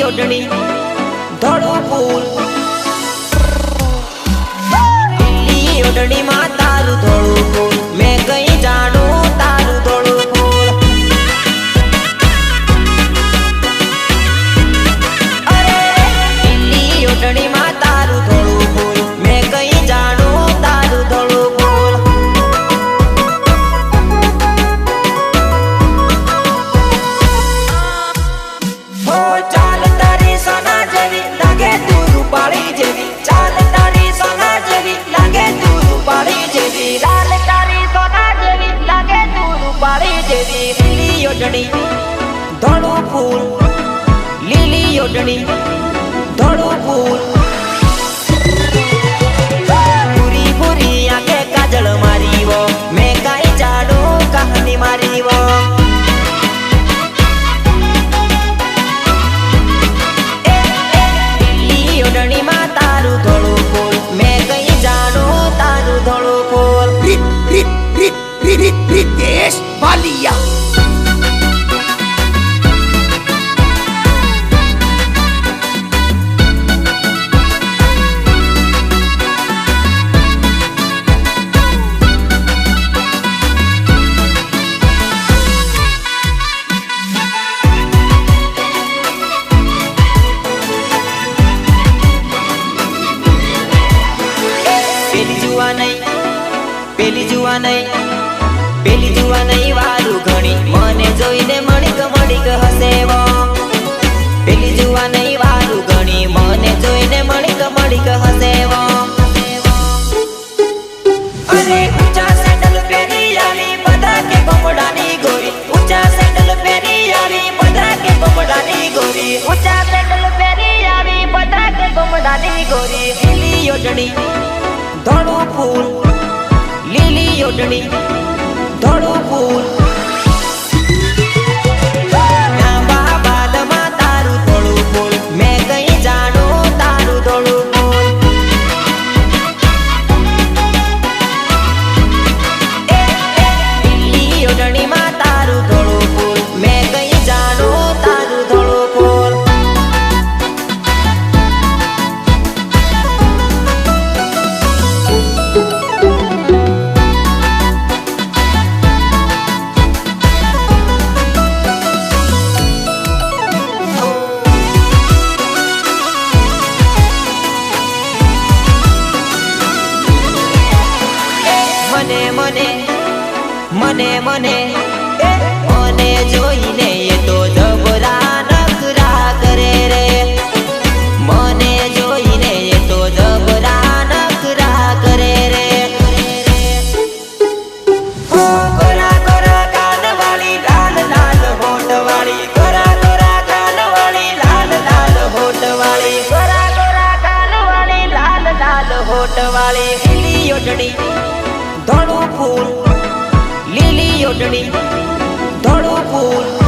ઓઢણી ધોળું ફૂલ લીલી ઓઢણી માં તારું ધોળું ફૂલ મેં કઈ જાણું તારું ધોળું ફૂલ અરે લીલી ઓઢણી માં તારું ધોળું ફૂલ મેં કઈ જાણું તારું ધોળું ફૂલ હો ચાલ તારી સોના જેવી લાગે તું રૂપાળી જેવી ચાલ તારી સોના જેવી લાગે તું રૂપાળી જેવી લાલ તારી સોના જેવી લાગે તું રૂપાળી જેવી લીલી ઓઢણી ધોળું ફૂલ લીલી ઓઢણી ધોળું ફૂલ પૂરી પૂરી આંખે કાજળ મારી વો મેં કાઈ જાણું કહાની મારી વો ઓઢણીમાં તારું ધોળું ફૂલ મેં કઈ જાણું તારું ધોળું ફૂલ રીતેશ વાલિયા પેલી જુવા નહીં વારું ઘણી મને જોઈને મણીક મણીક હસેવો પેલી જુવા નહીં વારું ઘણી મને જોઈને મણીક મણીક હસેવો અરે ઊંચા સેન્ડલ પહેરી આવી બધા કે બમડાની ગોરી ઊંચા સેન્ડલ પહેરી આવી બધા કે બમડાની ગોરી ઊંચા સેન્ડલ પહેરી આવી બધા કે બમડાની ગોરી લીલી ઓઢણી ધોળું ફૂલ લીલી ઓઢણી ધોળું ફૂલ લાંબા બાદમાં તારું ધોળું ફૂલ મેં કઈ જાણું તારું ધોળું ફૂલ લીલી ઓઢણીમાં તારું ધોળું ફૂલ મેં કઈ જાણું તારું ધોળું ફૂલ મને જોઈને એ તો જબરા નખરા કરે રે મને જોઈને એ તો જબરા નખરા કરે રે ગોરા ગોરા કાનવાળી લાલ લાલ હોઠવાળી ગોરા ગોરા કાનવાળી લાલ લાલ હોઠવાળી ગોરા ગોરા કાનવાળી લાલ લાલ હોઠવાળી લીલી ઓઢણી ધોળું ફૂલ લીલી ઓઢણી ધોળું ફૂલ